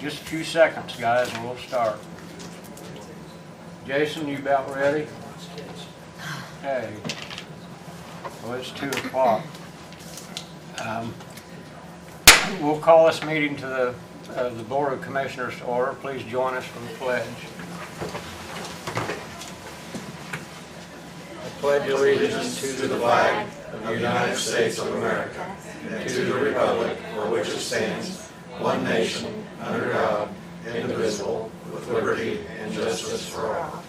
Just a few seconds, guys, and we'll start. Jason, you about ready? Okay. Well, it's 2 o'clock. We'll call this meeting to the Board of Commissioners to order. Please join us for the pledge. I pledge allegiance to the flag of the United States of America, and to the republic for which it stands, one nation, under God, indivisible, with liberty and justice for all.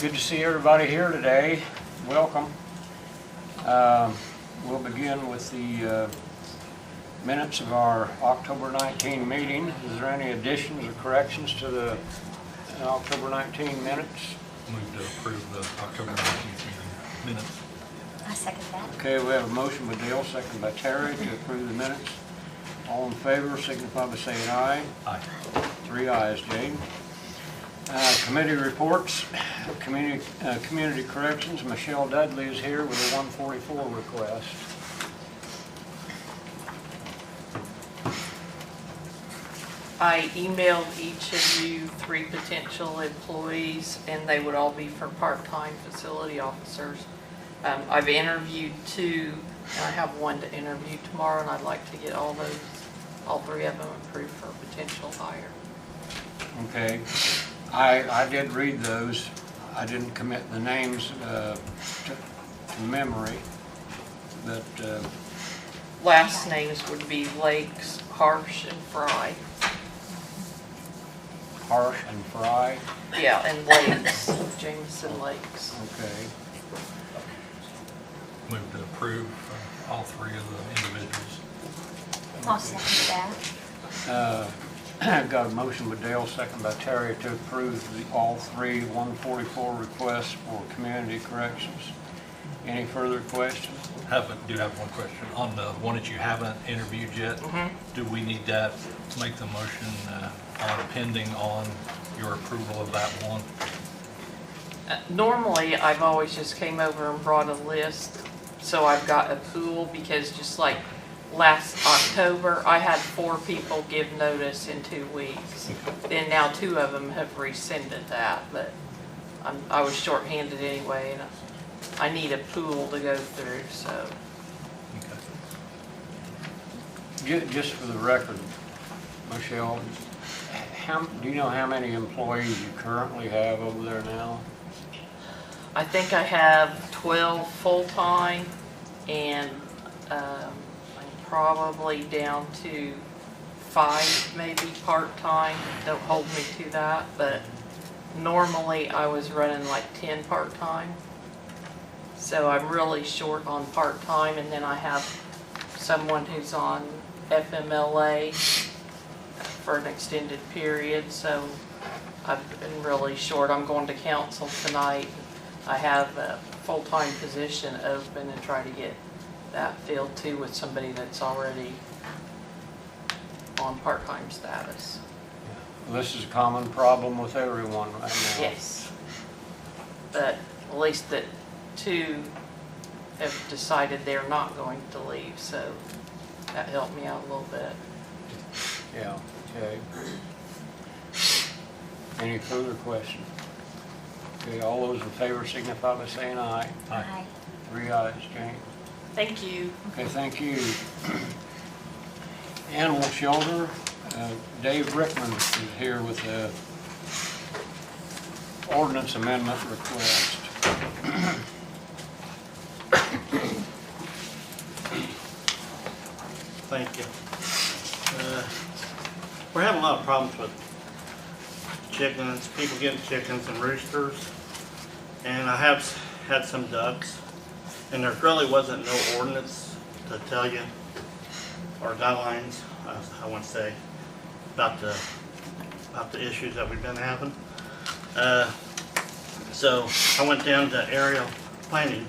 Good to see everybody here today. Welcome. We'll begin with the minutes of our October 19 meeting. Is there any additions or corrections to the October 19 minutes? Move to approve the October 19th meeting minutes. I second that. Okay, we have a motion by Dale, second by Terry to approve the minutes. All in favor, signify by saying aye. Aye. 3 ayes, Jane. Committee reports. Community Corrections, Michelle Dudley is here with a 144 request. I emailed each of you 3 potential employees, and they would all be for part-time facility officers. I've interviewed 2, and I have 1 to interview tomorrow, and I'd like to get all 3 of them approved for potential hire. Okay. I did read those. I didn't commit the names to memory, but Last names would be Lakes, Harsh, and Fry. Harsh and Fry. Yeah, and Lakes, Jameson Lakes. Okay. Move to approve all 3 of the individuals. I'll second that. I've got a motion by Dale, second by Terry to approve all 3 144 requests for community corrections. Any further questions? Do have one question. On the one that you haven't interviewed yet, do we need that, make the motion on pending on your approval of that one? Normally, I've always just came over and brought a list, so I've got a pool, because just like last October, I had 4 people give notice in 2 weeks. Then now 2 of them have rescinded that, but I was shorthanded anyway, and I need a pool to go through, so. Okay. Just for the record, Michelle, do you know how many employees you currently have over there now? I think I have 12 full-time, and I'm probably down to 5 maybe part-time. Don't hold me to that, but normally I was running like 10 part-time. So I'm really short on part-time, and then I have someone who's on FMLA for an extended period, so I've been really short. I'm going to council tonight. I have a full-time position open and try to get that filled too with somebody that's already on part-time status. This is a common problem with everyone right now. Yes. But at least that 2 have decided they're not going to leave, so that helped me out a little bit. Yeah, okay. Any further questions? Okay, all those in favor signify by saying aye. Aye. 3 ayes, Jane. Thank you. Okay, thank you. Animal Shelter, Dave Rickman is here with the ordinance amendment request. Thank you. We're having a lot of problems with chickens, people getting chickens and roosters, and I have had some ducks, and there really wasn't no ordinance to tell you, or guidelines, I want to say, about the issues that we've been having. So I went down to area planning,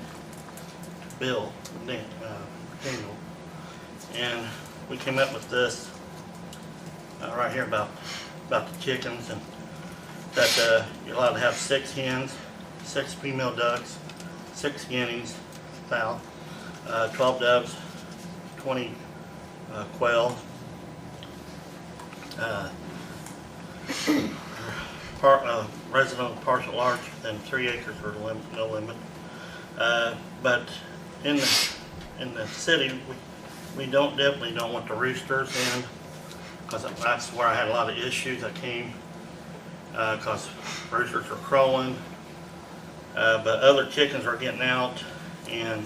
Bill, Daniel, and we came up with this right here about the chickens, and that you're allowed to have 6 hens, 6 female ducks, 6 guineas, fowl, 12 doves, 20 quail, resident partial large than 3 acres or no limit. But in the city, we definitely don't want the roosters in, because that's where I had a lot of issues that came, because roosters are crowing, but other chickens are getting out and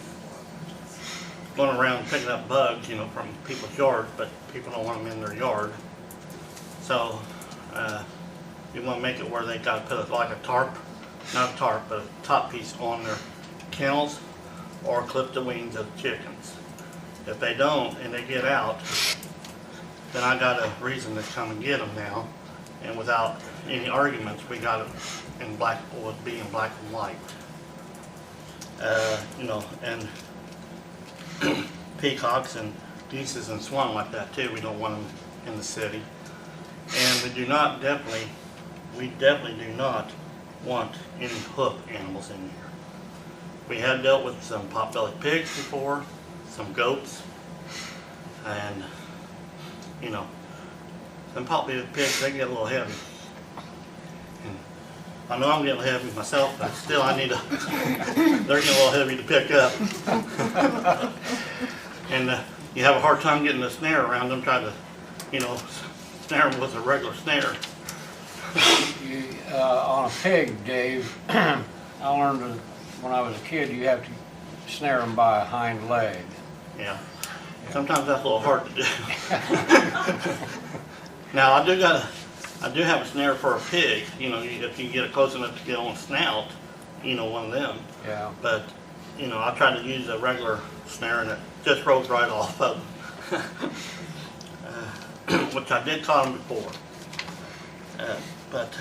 going around picking up bugs, you know, from people's yards, but people don't want them in their yard. So you want to make it where they got to put like a tarp, not a tarp, but a top piece on their kennels, or clip the wings of the chickens. If they don't and they get out, then I got a reason to come and get them now, and without any arguments, we got it in black, would be in black and white. You know, and peacocks and geese and swan like that too. We don't want them in the city, and we definitely do not want any hoof animals in here. We had dealt with some pot-bellied pigs before, some goats, and you know, them pot-bellied pigs, they get a little heavy. And I know I'm getting heavy myself, but still I need to, they're getting a little heavy to pick up. And you have a hard time getting a snare around them, try to, you know, snare them with a regular snare. On a pig, Dave, I learned that when I was a kid, you have to snare them by a hind leg. Yeah. Sometimes that's a little hard to do. Now I do have a snare for a pig. You know, if you get it close enough to get on a snout, you know, one of them. Yeah. But you know, I tried to use a regular snare and it just rolls right off of them. Which I did caught them before. But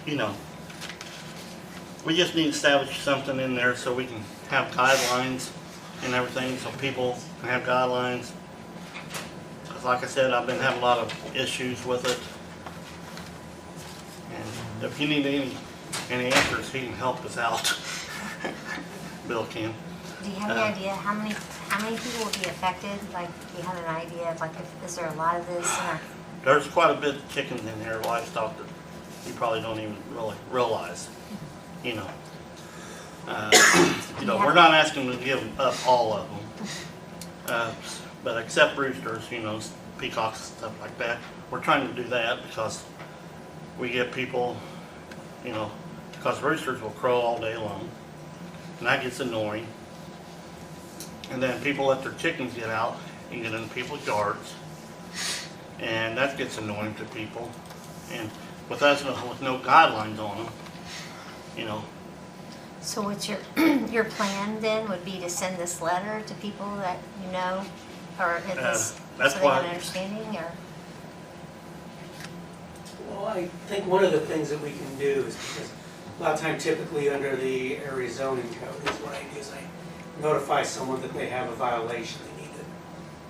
you know, we just need to establish something in there so we can have guidelines and everything, so people can have guidelines. Because like I said, I've been having a lot of issues with it. And if you need any answers, he can help us out. Bill can. Do you have any idea how many people will be affected? Like, do you have an idea of, like, is there a lot of this? Or? There's quite a bit of chickens in here, livestock, that you probably don't even really realize. You know, you know, we're not asking them to give up all of them, but except roosters, you know, peacocks and stuff like that. We're trying to do that because we get people, you know, because roosters will crow all day long, and that gets annoying. And then people let their chickens get out and get in people's yards, and that gets annoying to people. And with us with no guidelines on them, you know. So what's your your plan then would be to send this letter to people that you know, or this, that's so they have why- an understanding, or? Well, I think one of the things that we can do is, because a lot of time typically under the area zoning code is what I do is I notify someone that they have a violation, they need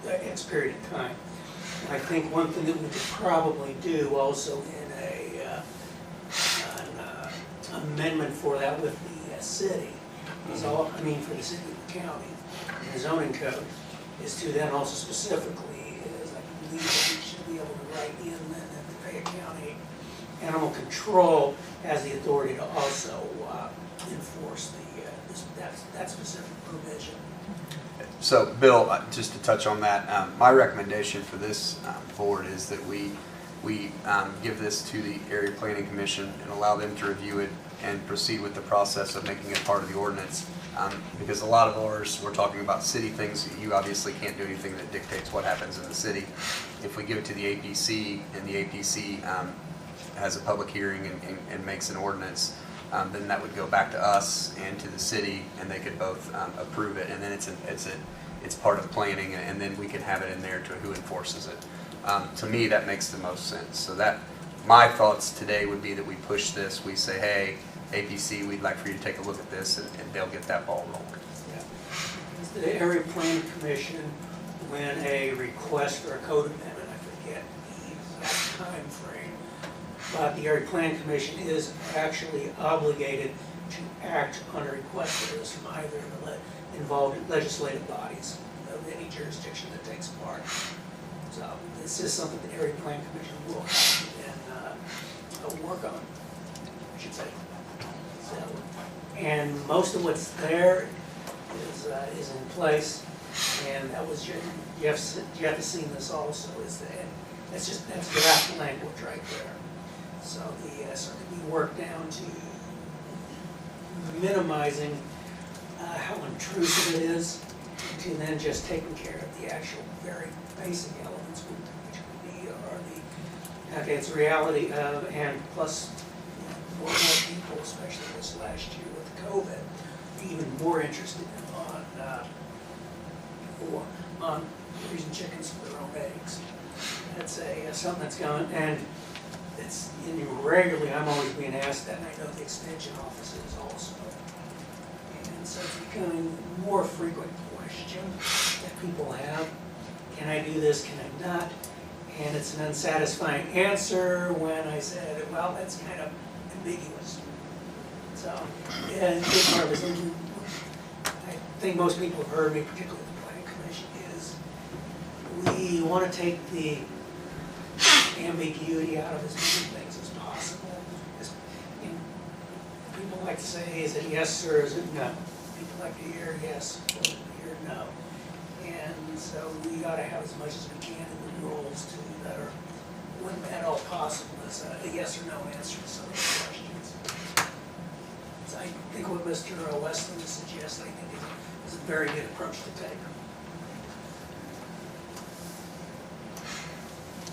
the X period of time. And I think one thing that we could probably do also in an amendment for that with the city, is all, I mean for the city and the county, and the zoning code, is to then also specifically, is I believe that we should be able to write in that the Fayette County Animal Control has the authority to also enforce that specific provision. So, Bill, just to touch on that, my recommendation for this board is that we give this to the Area Planning Commission and allow them to review it and proceed with the process of making it part of the ordinance. Because a lot of ours, we're talking about city things. You obviously can't do anything that dictates what happens in the city. If we give it to the APC and the APC has a public hearing and makes an ordinance, then that would go back to us and to the city, and they could both approve it, and then it's part of planning, and then we can have it in there to who enforces it. To me, that makes the most sense. So that my thoughts today would be that we push this. We say, hey, APC, we'd like for you to take a look at this, and they'll get that ball rolling. The Area Planning Commission, when a request for a code amendment, I forget the exact time frame, But the Area Plan Commission is actually obligated to act on a request for this from either the involved legislative bodies of any jurisdiction that takes part. So this is something the Area Plan Commission will have and work on, I should say. So, and most of what's there is in place, and that was Jeff has seen this also. That's draft language right there. So so we work down to minimizing how intrusive it is, to then just taking care of the actual very basic elements, which would be okay, it's reality of, and plus, more people, especially this last year with COVID, even more interested on raising chickens for their own eggs. That's something that's going, and it's regularly, I'm always being asked that, and I know the extension offices also. And so it's becoming a more frequent question that people have. Can I do this, can I not? And it's an unsatisfying answer when I said, well, that's kind of ambiguous. So, yeah, the good part is, I think most people have heard me, particularly the Planning Commission, is we want to take the ambiguity out of as many things as possible. People like to say, is it yes or is it no? People like to hear yes or hear no. And so we ought to have as much as we can in the rules that are, when at all possible, as a yes or no answer to some of the questions. So I think what Mr. Westland suggests, I think is a very good approach to take.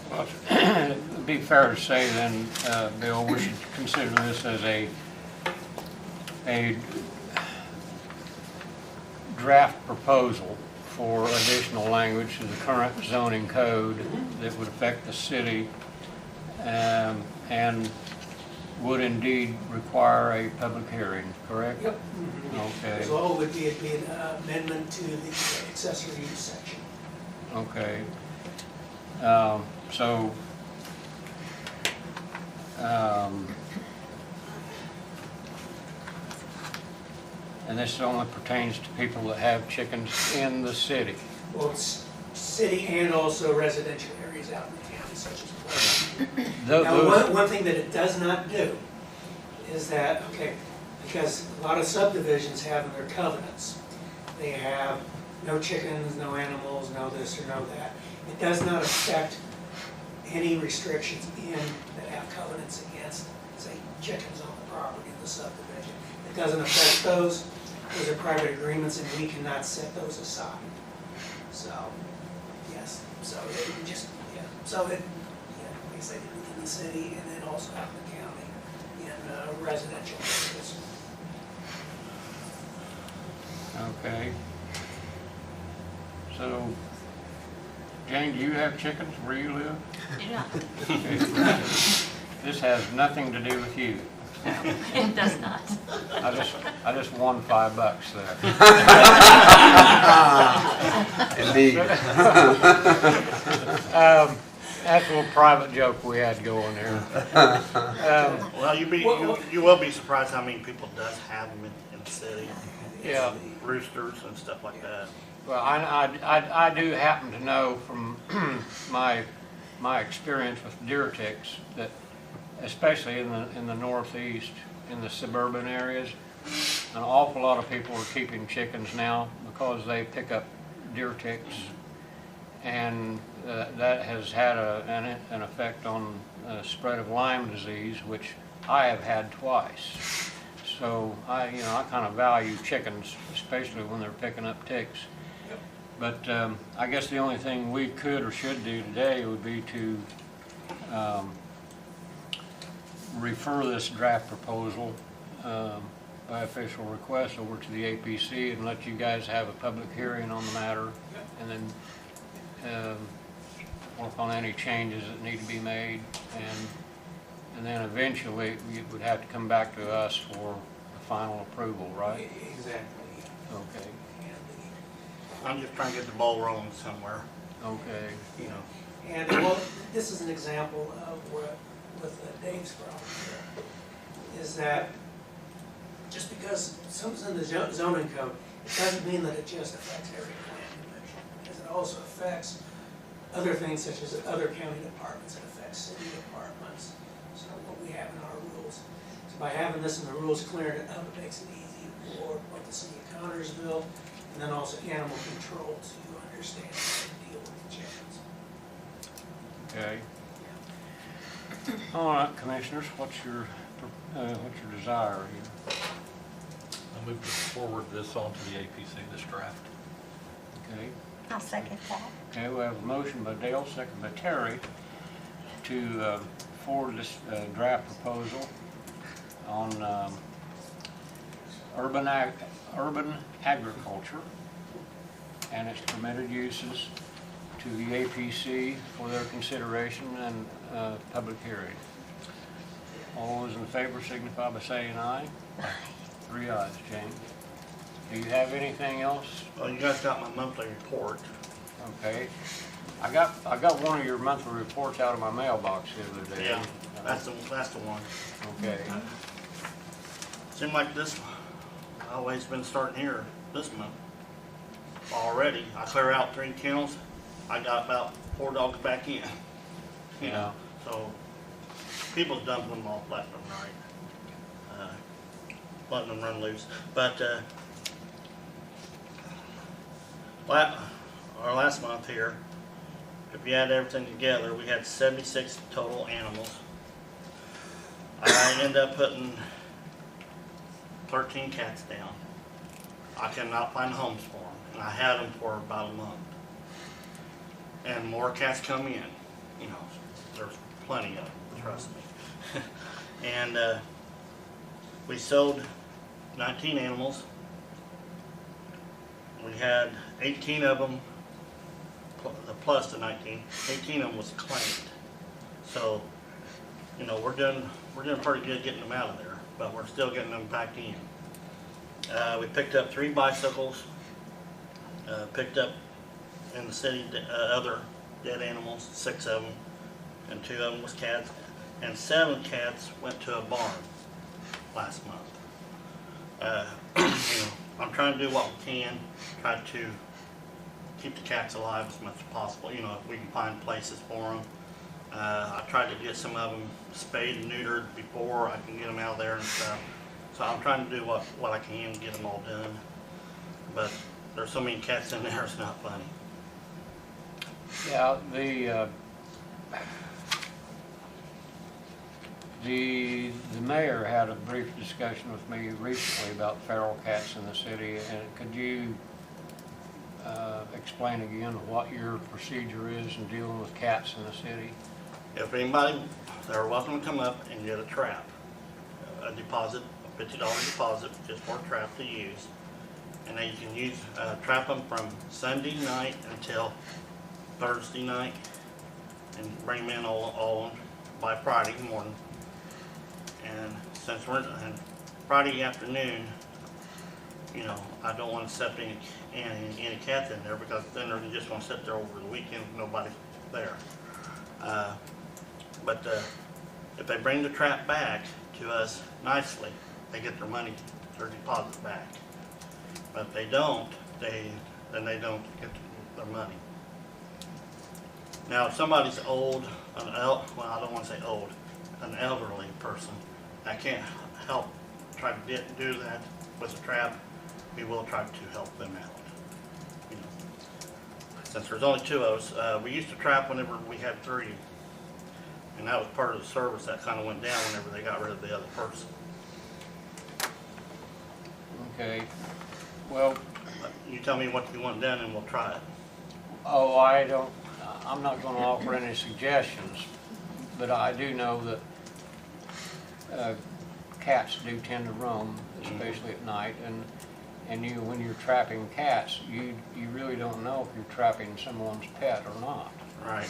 Well, it'd be fair to say then, Bill, we should consider this as a draft proposal for additional language to the current zoning code that would affect the city, and would indeed require a public hearing, correct? Yep. Okay. So all it would be an amendment to the accessory use section. Okay. And this only pertains to people that have chickens in the city. Well, it's city and also residential areas out in the county, such as Pleasant. Now, one thing that it does not do is that, okay, because a lot of subdivisions have in their covenants, they have no chickens, no animals, no this or no that. It does not affect any restrictions that have covenants against, say, chickens on the property of the subdivision. It doesn't affect those. Those are private agreements, and we cannot set those aside. So, yes. So it just, yeah. So it, like I say, within the city, and then also out in the county, in residential areas. Okay. So, Jane, do you have chickens where you live? Yeah. Okay. This has nothing to do with you. It does not. I just won $5 there. Indeed. That's a little private joke we had going there. Well, you will be surprised how many people does have them in the city. Yeah. Roosters and stuff like that. Well, I do happen to know from my experience with deer ticks that, especially in the Northeast, in the suburban areas, an awful lot of people are keeping chickens now because they pick up deer ticks, and that has had an effect on the spread of Lyme disease, which I have had twice. So I kind of value chickens, especially when they're picking up ticks. But I guess the only thing we could or should do today would be to refer this draft proposal by official request over to the APC and let you guys have a public hearing on the matter, and then work on any changes that need to be made, and then eventually it would have to come back to us for the final approval, right? Exactly. Okay. I'm just trying to get the ball rolling somewhere. Okay. You know. And well, this is an example of with Dave's problem here, is that just because something's in the zoning code, it doesn't mean that it just affects area planning commission, because it also affects other things such as other county departments, it affects city departments, so what we have in our rules. So by having this in the rules cleared up, it makes it easy for both the city of Connersville and then also animal control to understand and deal with the chickens. Okay. All right, commissioners, what's your desire here? I move to forward this on to the APC, this draft. Okay. I'll second that. Okay, we have a motion by Dale, second by Terry, to forward this draft proposal on urban agriculture and its permitted uses to the APC for their consideration and public hearing. All those in favor signify by saying aye. 3 ayes, James. Do you have anything else? Well, you guys got my monthly report. Okay. I got one of your monthly reports out of my mailbox the other day. Yeah, that's the one. Okay. Seemed like this, always been starting here this month already. I clear out 3 kennels. I got about 4 dogs back in. You know, so people's dumping them off left and right, letting them run loose. But our last month here, if you add everything together, we had 76 total animals. I ended up putting 13 cats down. I could not find homes for them, and I had them for about a month. And more cats come in, you know, there's plenty of them, trust me. And we sold 19 animals. We had 18 of them, plus the 19, 18 of them was claimed. So, you know, we're doing pretty good getting them out of there, but we're still getting them back in. We picked up 3 bicycles, picked up in the city other dead animals, 6 of them, and 2 of them was cats, and 7 cats went to a barn last month. You know, I'm trying to do what we can, try to keep the cats alive as much as possible, you know, if we can find places for them. I tried to get some of them spayed and neutered before I can get them out of there and stuff. So I'm trying to do what I can to get them all done. But there's so many cats in there, it's not funny. Yeah, the mayor had a brief discussion with me recently about feral cats in the city, and could you explain again what your procedure is in dealing with cats in the city? If anybody, they're welcome to come up and get a trap. A deposit, a $50 deposit just for a trap to use. And then you can use, trap them from Sunday night until Thursday night and bring them in all by Friday morning. And since we're in Friday afternoon, you know, I don't want to set any cats in there because then they're just going to sit there over the weekend with nobody there. But if they bring the trap back to us nicely, they get their money, their deposit back. But if they don't, then they don't get their money. Now, if somebody's old, well, I don't want to say old, an elderly person that can't help try to do that with a trap, we will try to help them out. You know, since there's only 2 of us, we used to trap whenever we had 3, and that was part of the service that kind of went down whenever they got rid of the other person. Okay. Well, But you tell me what you want done, and we'll try it. oh, I'm not going to offer any suggestions, but I do know that cats do tend to roam, especially at night, and when you're trapping cats, you really don't know if you're trapping someone's pet or not. Right.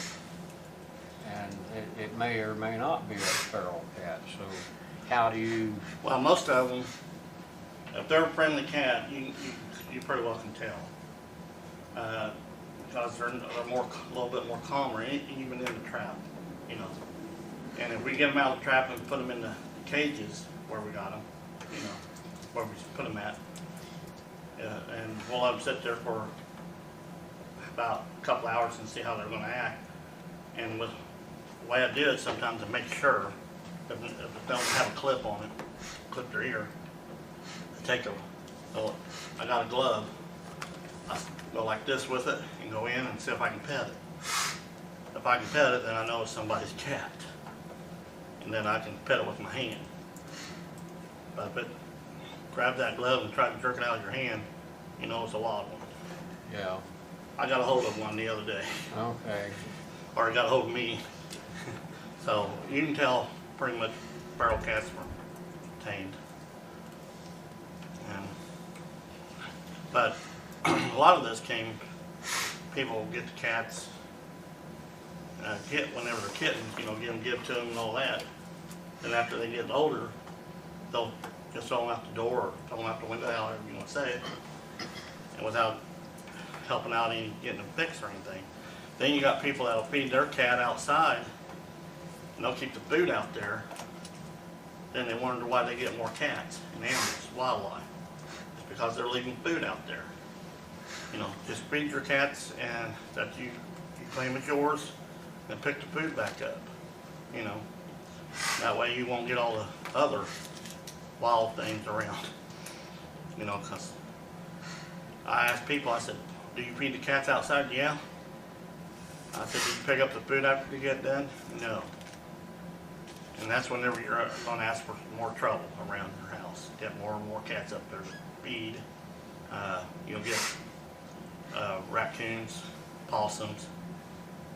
And it may or may not be a feral cat, so how do you... Well, most of them, if they're a friendly cat, you pretty well can tell. Because they're a little bit more calmer, even in the trap, you know. And if we get them out of the trap and put them in the cages where we got them, you know, where we put them at, and we'll let them sit there for about a couple hours and see how they're going to act. And with the way I do it, sometimes I make sure if it don't have a clip on it, clip their ear, I take a, so I got a glove, I go like this with it and go in and see if I can pet it. If I can pet it, then I know it's somebody's cat. And then I can pet it with my hand. But if it, grab that glove and try to jerk it out of your hand, you know it's a wild one. Yeah, I got a hold of one the other day, okay. or it got a hold of me. So you can tell pretty much feral cats were tamed. And, but a lot of this came, people get the cats, whenever they're kittens, you know, give to them and all that. And after they get older, they'll just throw them out the door or throw them out the window, however you want to say it, and without helping out any, getting them fixed or anything. Then you got people that'll feed their cat outside, and they'll keep the food out there. Then they wonder why they get more cats and animals, wildlife. It's because they're leaving food out there. You know, just feed your cats and that you claim it's yours, and pick the food back up. You know, that way you won't get all the other wild things around. You know, because I asked people, I said, do you feed the cats outside? Yeah. I said, do you pick up the food after you get done? No. And that's whenever you're going to ask for more trouble around your house. Get more and more cats up there to feed. You'll get raccoons, possums,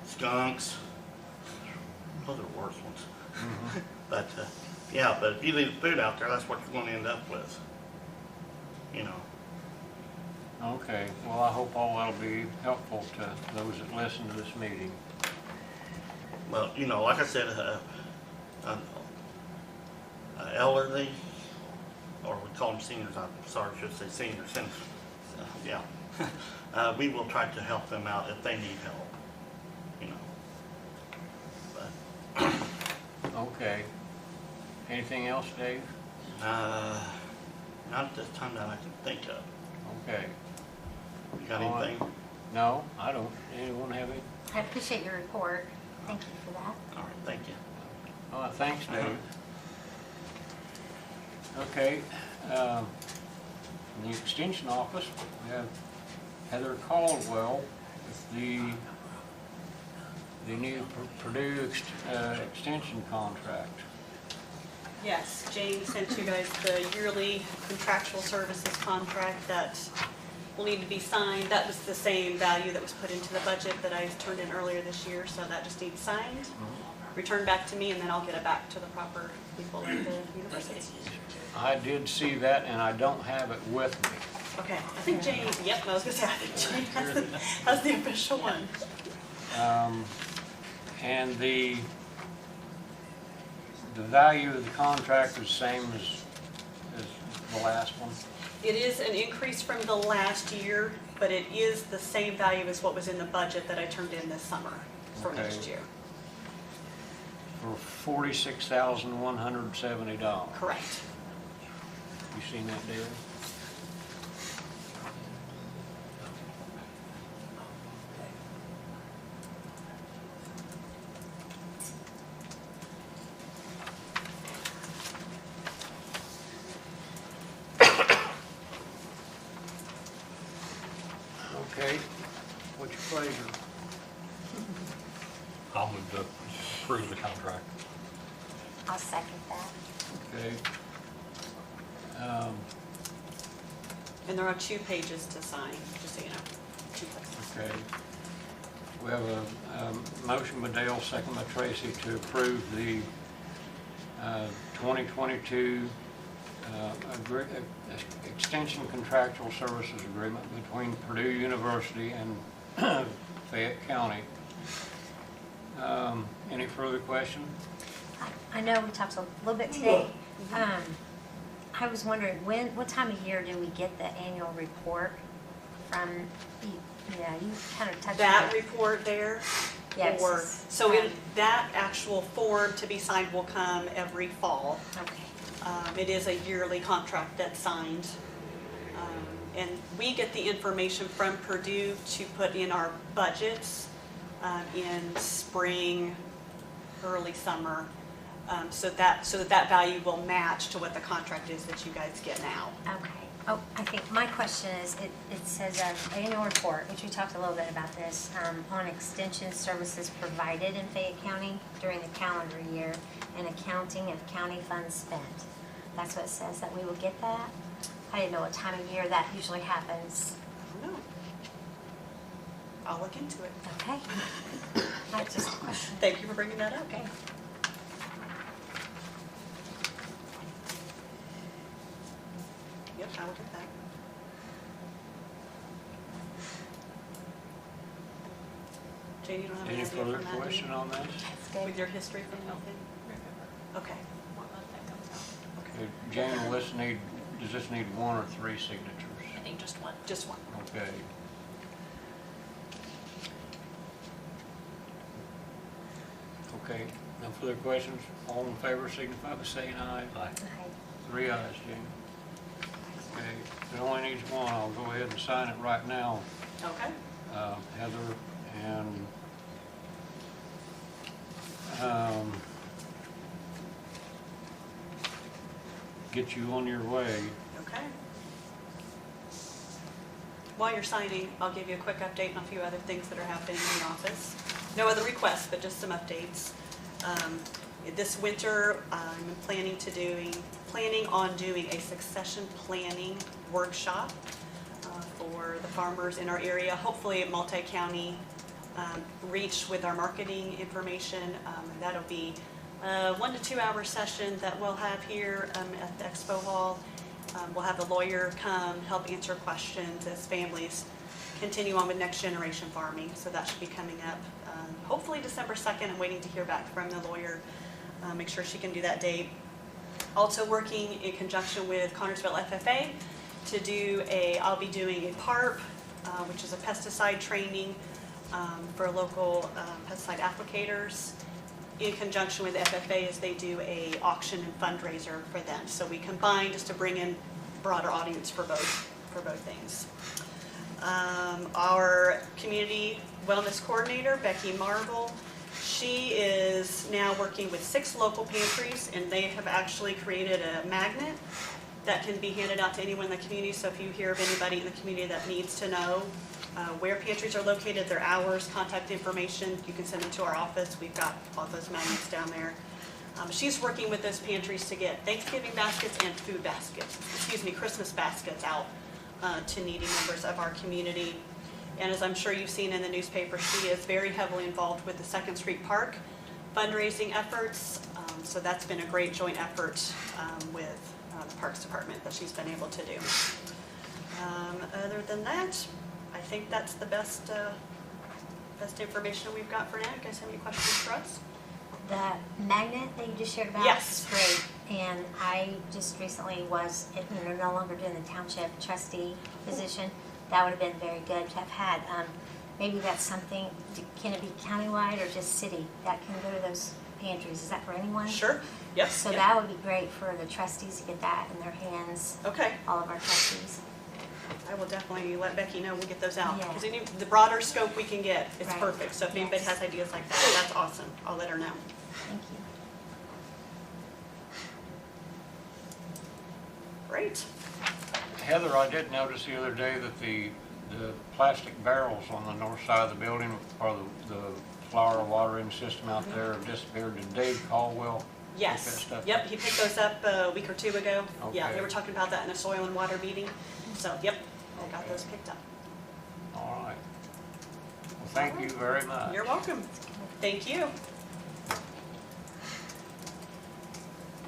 skunks. Those are the worst ones. Mhm. But yeah, but if you leave the food out there, that's what you're going to end up with. You know. Okay, well, I hope all that'll be helpful to those that listen to this meeting. Well, you know, like I said, elderly, or we call them seniors. I'm sorry, I should say seniors. Yeah, we will try to help them out if they need help. You know. But Okay. Anything else, Dave? not at this time that I can think of. Okay. You got anything? No, I don't. Anyone have any? I appreciate your report. Thank you for that. All right, thank you. Thanks, Dave. Okay, in the extension office, we have Heather Caldwell with the new Purdue extension contract. Yes, Jane sent you guys the yearly contractual services contract that will need to be signed. That was the same value that was put into the budget that I turned in earlier this year, so that just needs signed, returned back to me, and then I'll get it back to the proper people at the university. I did see that, and I don't have it with me. Okay, I think Jane, yep, I was gonna say, I think Jane has the official one. And the value of the contract is the same as the last one? It is an increase from the last year, but it is the same value as what was in the budget that I turned in this summer for Okay. next year. For $46,170. Correct. You seen that, Dale? Okay, what's your pleasure? I'll move to approve the contract. I'll second that. Okay. And there are 2 pages to sign, just so you know, 2 places. Okay. We have a motion by Dale, second by Tracy, to approve the 2022 extension contractual services agreement between Purdue University and Fayette County. Any further question? I know we talked a little bit today. I was wondering, what time of year do we get the annual report from, yeah, you kind of touched on That it. report there Yes. Or, so that actual form to be signed will come every fall. Okay. It is a yearly contract that's signed. And we get the information from Purdue to put in our budgets in spring, early summer, so that value will match to what the contract is that you guys get now. Okay. Oh, I think my question is, it says annual report, which we talked a little bit about this, on extension services provided in Fayette County during the calendar year and accounting of county funds spent. That's what it says, that we will get that? I didn't know what time of year that usually happens. I don't know. I'll look into it. Okay. That's just a question. Thank you for bringing that up. Okay. Yep, I will get that. Jane, you don't have any Any idea further from that, do question you? on this? That's good. With your history from nothing? Okay. Okay, Jane, will this need, does this need 1 or 3 signatures? I think just one. Just one. Okay. Okay, no further questions? All in favor signify by saying aye. Aye. Okay. 3 ayes, Jane. Okay, it only needs 1. I'll go ahead and sign it right now, Okay. Heather, and get you on your way. Okay. While you're signing, I'll give you a quick update on a few other things that are happening in the office. No other requests, but just some updates. This winter, I'm planning on doing a succession planning workshop for the farmers in our area, hopefully multi-county reach with our marketing information. That'll be a 1 to 2 hour session that we'll have here at the Expo Hall. We'll have a lawyer come help answer questions as families continue on with next generation farming. So that should be coming up hopefully December 2nd. I'm waiting to hear back from the lawyer. Make sure she can do that date. Also working in conjunction with Connersville FFA to do I'll be doing a PARP, which is a pesticide training for local pesticide applicators, in conjunction with FFA as they do a auction and fundraiser for them. So we combine just to bring in broader audience for both things. Our community wellness coordinator, Becky, she is now working with 6 local pantries, and they have actually created a magnet that can be handed out to anyone in the community. So if you hear of anybody in the community that needs to know where pantries are located, their hours, contact information, you can send them to our office. We've got all those magnets down there. She's working with those pantries to get Thanksgiving baskets and Christmas baskets out to needy members of our community. And as I'm sure you've seen in the newspaper, she is very heavily involved with the 2nd Street Park fundraising efforts. So that's been a great joint effort with the Parks Department that she's been able to do. Other than that, I think that's the best information we've got for now. You guys have any questions for us? The magnet that you just shared about Yes. is great. And I just recently was, no longer doing the township trustee position. That would have been very good to have had. Maybe that's something, can it be countywide or just city that can go to those pantries? Is that for anyone? Sure. Yep. So yep. that would be great for the trustees to get that in their hands, Okay. all of our trustees. I will definitely let Becky know. We'll get those out. Yeah. Because the broader scope we can get, it's Right. perfect. So if anybody Yes. has ideas like that, that's awesome. I'll let her know. Thank you. Great. Heather, I did notice the other day that the plastic barrels on the north side of the building, or the flower watering system out there, have disappeared. Did Dave Caldwell pick that Yes. stuff Yep. up? He picked those up a week or 2 ago. Yeah, Okay. they were talking about that in a soil and water meeting. So, yep, I got those picked up. All right. Well, thank you very much. You're welcome. Thank you.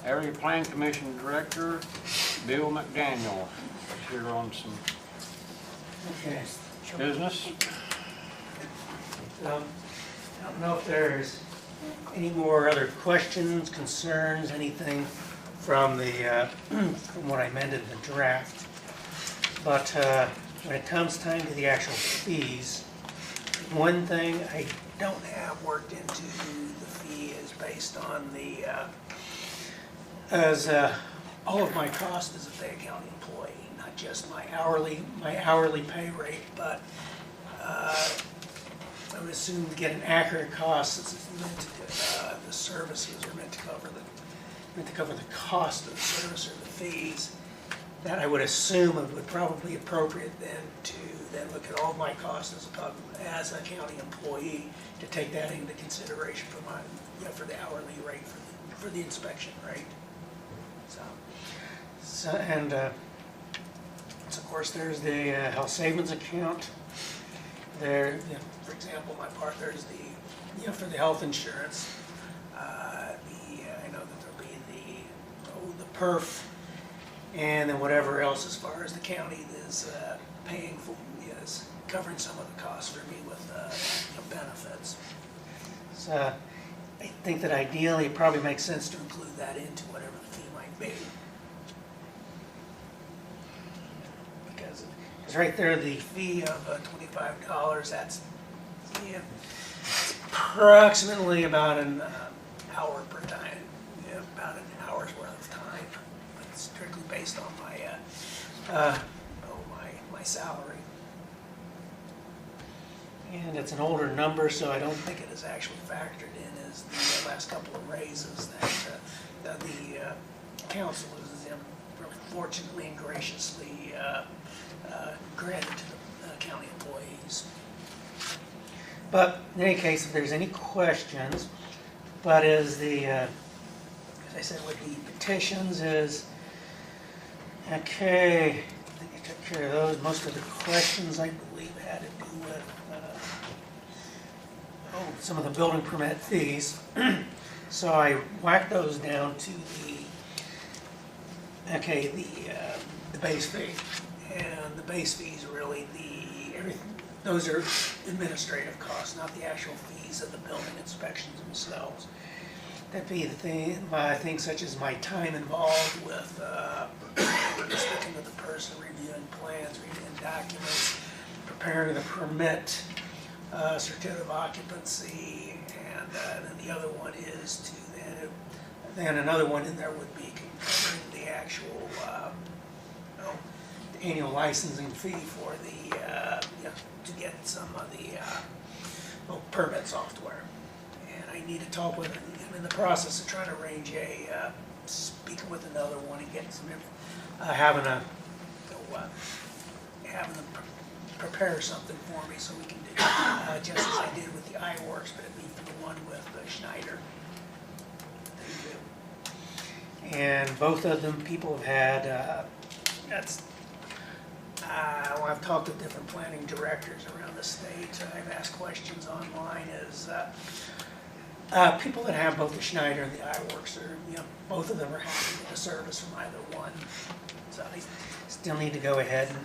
Area Plan Commission Director, Bill McDaniel, is here on some Okay. business. I don't know if there's any more other questions, concerns, anything from from what I amended in the draft. But when it comes time to the actual fees, one thing I don't have worked into the fee is based on the, all of my cost as a Fayette County employee, not just my hourly pay rate, but I would assume to get an accurate cost, since it's meant to, the services are meant to cover the cost of the service or the fees, that I would assume it would probably be appropriate then to then look at all my costs as a county employee, to take that into consideration for my, for the hourly rate for the inspection rate. So of course there's the health savings account. There, for example, my part, there's the, for the health insurance, I know that there'll be the perf, and then whatever else as far as the county is paying for, is covering some of the costs for me with benefits. So I think that ideally it probably makes sense to include that into whatever the fee might be. Because right there, the fee of $25, that's it's approximately about an hour per time, about an hour's worth of time. It's strictly based on my salary. And it's an older number, so I don't think it is actually factored in as the last couple of raises that the council is really fortunately and graciously granted to the county employees. But in any case, if there's any questions, but as I said, with the petitions is, okay, I think I took care of those. Most of the questions, I believe, had to do with some of the building permit fees. So I whacked those down to the base fee. And the base fee is really those are administrative costs, not the actual fees of the building inspections themselves. That'd be the things such as my time involved with speaking with the person, reviewing plans, reviewing documents, preparing the permit, certificate of occupancy, and then the other one is to then another one in there would be covering the actual the annual licensing fee for the to get some of the permit software. And I need to talk with, I'm in the process of trying to arrange speaking with another one and getting some having them prepare something for me so we can do just as I did with the iWorks, but it'd be for the one with Schneider. And both of them people have had, I've talked to different planning directors around the state. I've asked questions online as people that have both the Schneider and the iWorks are, both of them are happy with the service from either one. So I still need to go ahead and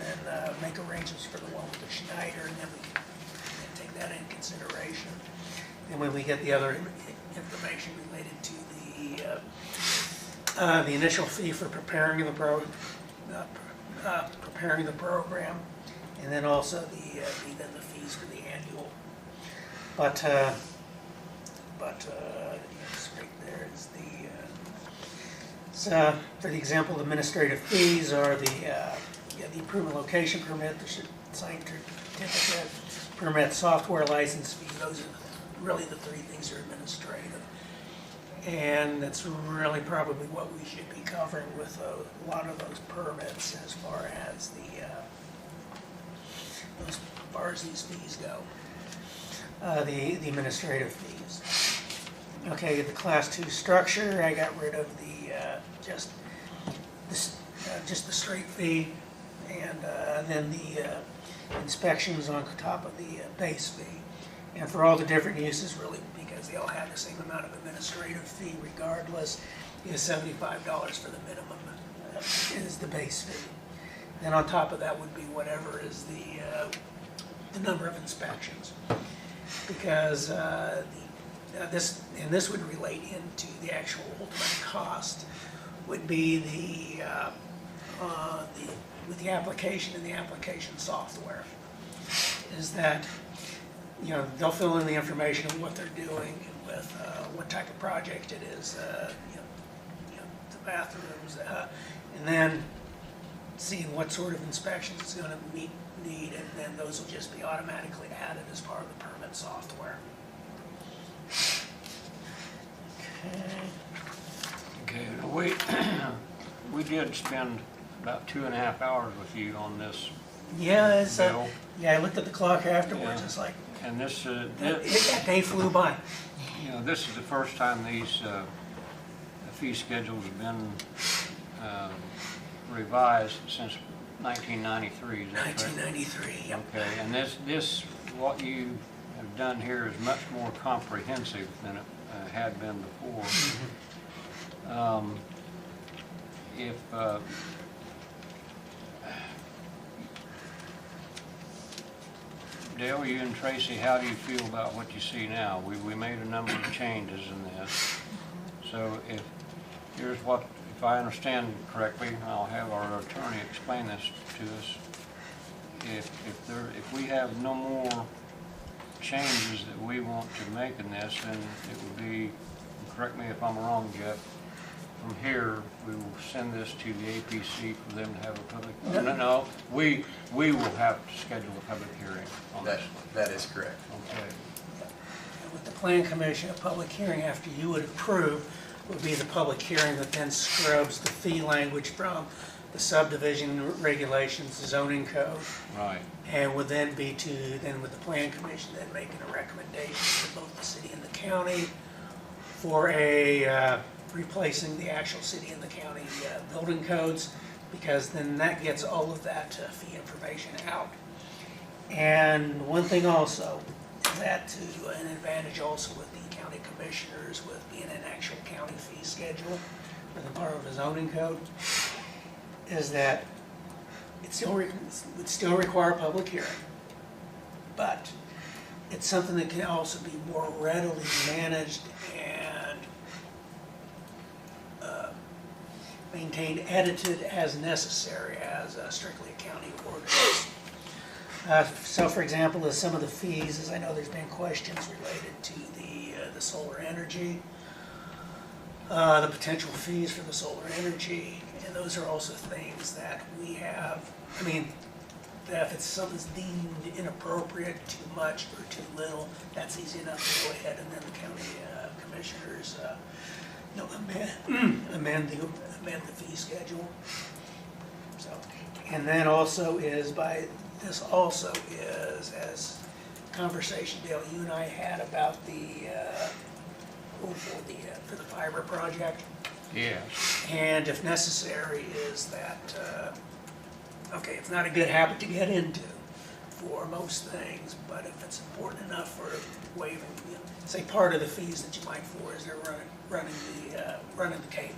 make arrangements for the one with the Schneider, and then we can take that into consideration. And when we get the other information related to the initial fee for preparing the program, and then also the fees for the annual. But right there is so for the example, the administrative fees are the improvement location permit, the signed certificate, permit software license fee. Those are really the three things that are administrative. And that's really probably what we should be covering with a lot of those permits as far as these fees go. The administrative fees. Okay, the Class 2 structure, I got rid of the just the straight fee, and then the inspections on top of the base fee. And for all the different uses, really, because they all have the same amount of administrative fee regardless, is $75 for the minimum is the base fee. Then on top of that would be whatever is the number of inspections. Because this would relate into the actual ultimate cost would be with the application and the application software. Is that you know, they'll fill in the information of what they're doing with what type of project it is, you know, the bathrooms, and then seeing what sort of inspections it's going to need, and then those will just be automatically added as part of the permit software. Okay, we did spend about 2.5 hours with you on this Yeah, it's, bill. yeah, I looked at the clock afterwards, Yeah. it's like, And this, that day flew by. you know, this is the first time these fee schedules have been revised since 1993, is that correct? 1993, yep. Okay, and this, what you have done here is much more comprehensive than it had been before. If, Dale, you and Tracy, how do you feel about what you see now? We made a number of changes in this. So here's what, if I understand correctly, I'll have our attorney explain this to us. If we have no more changes that we want to make in this, then it would be, correct me if I'm wrong, Jeff, from here, we will send this to the APC for them to have a public, no, we will have to schedule a public hearing on this. That is correct. Okay. And with the plan commission, a public hearing after you would approve would be the public hearing that then scrubs the fee language from the subdivision regulations, the zoning code, Right. and would then be then with the plan commission, then making a recommendation to both the city and the county for replacing the actual city and the county building codes, because then that gets all of that fee information out. And one thing also, that to an advantage also with the county commissioners, with being an actual county fee schedule, with a part of the zoning code, is that it would still require a public hearing, but it's something that can also be more readily managed and maintained, edited as necessary as strictly a county ordinance. So for example, as some of the fees, as I know there's been questions related to the solar energy, the potential fees for the solar energy, and those are also things that we have, I mean, that if it's something's deemed inappropriate, too much or too little, that's easy enough to go ahead and then the county commissioners amend the fee schedule. So, and then also is this also is, as conversation, Dale, you and I had about for the fiber project. Yes. And if necessary, is that, okay, it's not a good habit to get into for most things, but if it's important enough for waiving, you know, say part of the fees that you might for is they're running the cable,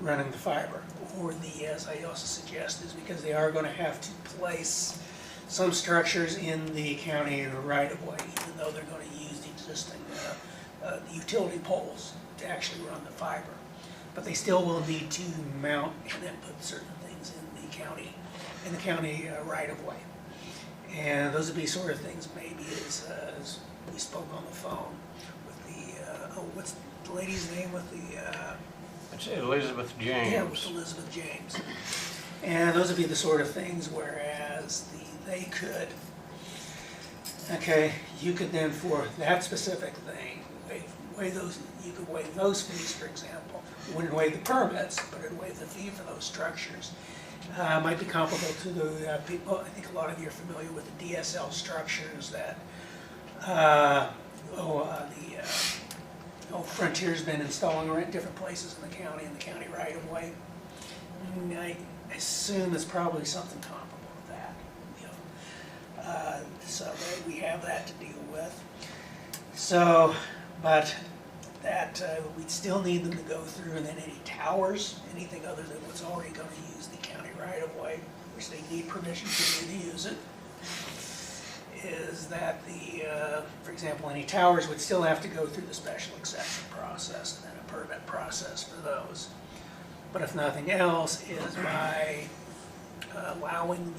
running the fiber, or as I also suggest, is because they are going to have to place some structures in the county right of way, even though they're going to use the existing utility poles to actually run the fiber. But they still will need to mount and then put certain things in the county right of way. And those would be sort of things maybe as we spoke on the phone with the, what's the lady's name with the, It's Elizabeth James. yeah, with Elizabeth James. And those would be the sort of things whereas they could, okay, you could then for that specific thing, waive those, you could waive those fees, for example. You wouldn't waive the permits, but it'd waive the fee for those structures. Might be comparable to the people, I think a lot of you are familiar with the DSL structures that, Frontier's been installing around different places in the county right of way. I assume it's probably something comparable to that, you know. So we have that to deal with. So, but that we'd still need them to go through, and then any towers, anything other than what's already going to use the county right of way, which they need permission to use it, is that for example, any towers would still have to go through the special exception process and then a permit process for those. But if nothing else, is by allowing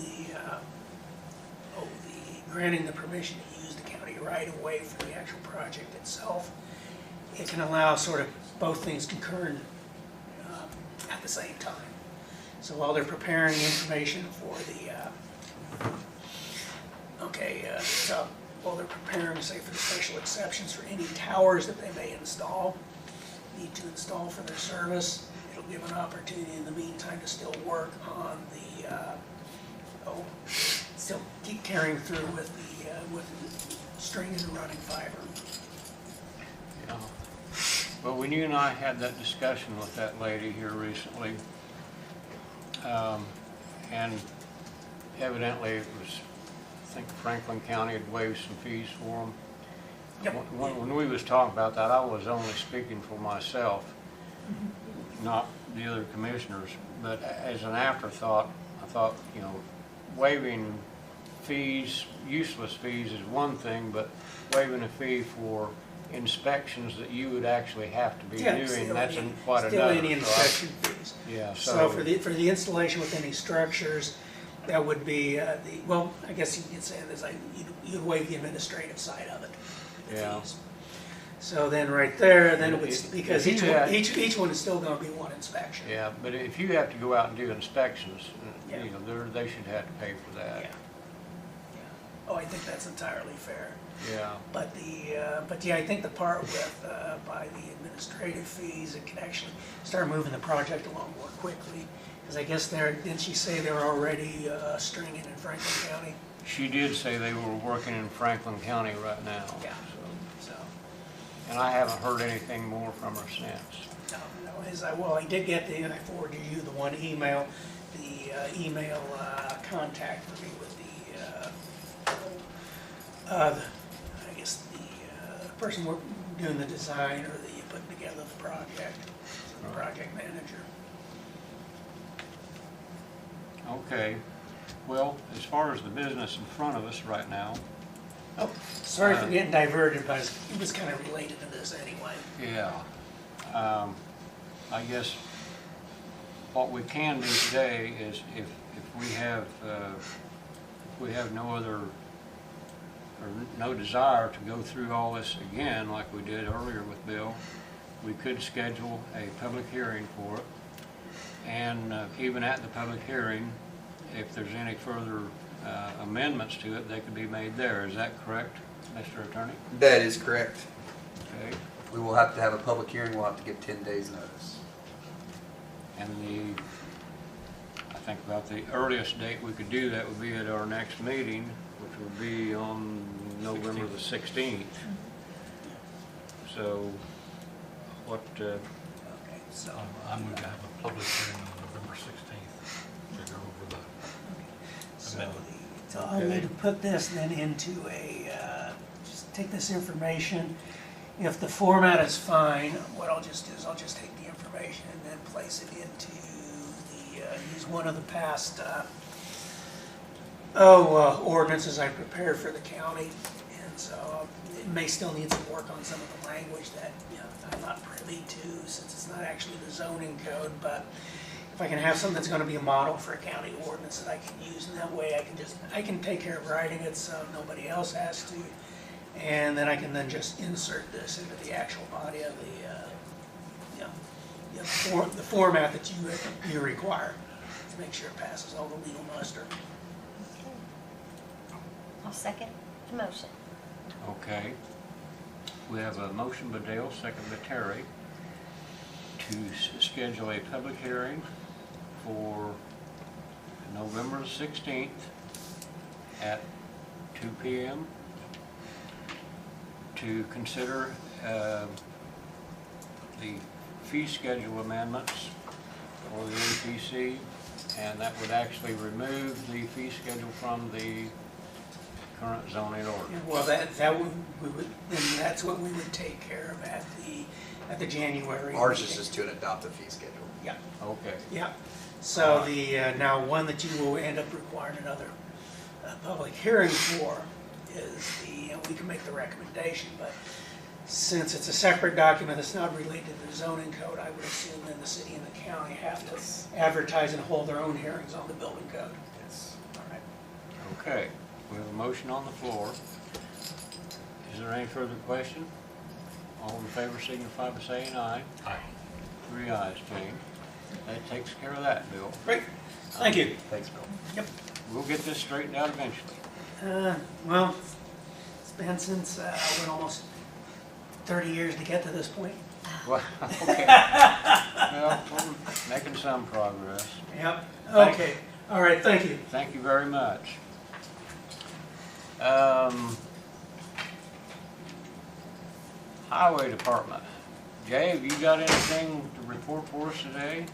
granting the permission to use the county the right-of-way for the actual project itself. It can allow sort of both things concurrent at the same time. So while they're preparing information for the, so while they're preparing, say, for the special exceptions for any towers that they may need to install for their service, it'll give an opportunity in the meantime to still work on the, still keep carrying through with the stringing and running fiber. Yeah. Well, when you and I had that discussion with that lady here recently, and evidently it was, I think Franklin County had waived some fees for them. Yep. When we was talking about that, I was only speaking for myself, not the other commissioners, but as an afterthought, I thought, you know, waiving fees, useless fees is one thing, but waiving a fee for inspections that you would actually have to be doing, that's quite another. Still any inspection fees. Yeah, So for the installation with any structures, that would be well, I guess you could say there's like, you'd waive the administrative side of it. The Yeah. fees. So then right there, then it would, If- because if each you one, had- each one is still gonna be one inspection. Yeah, but if you have to go out and do inspections, Yeah. you know, they should have to pay for that. Yeah. Oh, I think that's entirely fair. Yeah. But yeah, I think the part with, by the administrative fees, it can actually start moving the project along more quickly. Because I guess didn't she say they're already stringing in Franklin County? She did say they were working in Franklin County right now. Yeah. So, So, and I haven't heard anything more from her since. well, I did get and I forwarded you the one email, the email contact for me with I guess the person doing the design or the putting together the project, the project manager. Okay. Well, as far as the business in front of us right now, Oh, sorry for getting diverted, but it was kind of related to this anyway. yeah. I guess what we can do today is if we have no other, or no desire to go through all this again like we did earlier with Bill, we could schedule a public hearing for it. And even at the public hearing, if there's any further amendments to it, they could be made there. Is that correct, Mr. Attorney? That is correct. Okay. We will have to have a public hearing, we'll have to give 10 days notice. And I think about the earliest date we could do that would be at our next meeting, which would be on November the 16th. So what, Okay, so, I move to have a public hearing on November 16th to go over the so amendment. so I'll need to put this then into just take this information. If the format is fine, what I'll just do is I'll just take the information and then place it into use one of the past, ordinances I prepared for the county. And so it may still need some work on some of the language that, I'm not privy to since it's not actually the zoning code, but if I can have something that's gonna be a model for a county ordinance that I can use, and that way I can take care of writing it so nobody else has to. And then I can then just insert this into the actual body of the format that you require to make sure it passes all the legal muster. I'll second the motion. okay. We have a motion by Dale, second by Terry, to schedule a public hearing for November 16th at 2 p.m. to consider the fee schedule amendments for the APC, and that would actually remove the fee schedule from the current zoning ordinance. Well, then that's what we would take care of at the January. Ours is meeting. just to adopt the fee schedule. Yeah, Okay. yeah. So now one that you will end up requiring another public hearing for is we can make the recommendation, but since it's a separate document that's not related to the zoning code, I would assume then the city and the county have to advertise and hold their own hearings on the building code. Yes. All right. Okay, we have a motion on the floor Is there any further question? All in favor signify by saying aye. Aye. 3 ayes, Jane. That takes care of that, Bill. Great, thank you. Thanks, Bill. Yep. We'll get this straightened out eventually. Well, it's been since, went almost 30 years to get to this point. Well, okay. Well, we're making some progress. Yep. Thank- Okay, all right, thank you. Thank you very much. Highway Department. Jay, have you got anything to report for us today?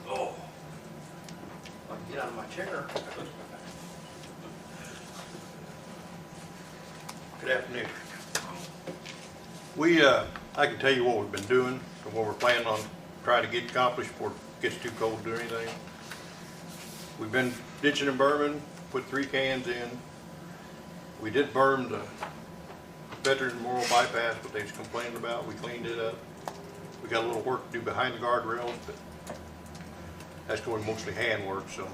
Oh, I can get out of my chair. Good afternoon. I can tell you what we've been doing and what we're planning on trying to get accomplished before it gets too cold to do anything. We've been ditching and berming, put 3 cans in. We did berm the Veterans Memorial bypass, what they was complaining about. We cleaned it up. We got a little work to do behind the guardrails, but that's going mostly handwork, so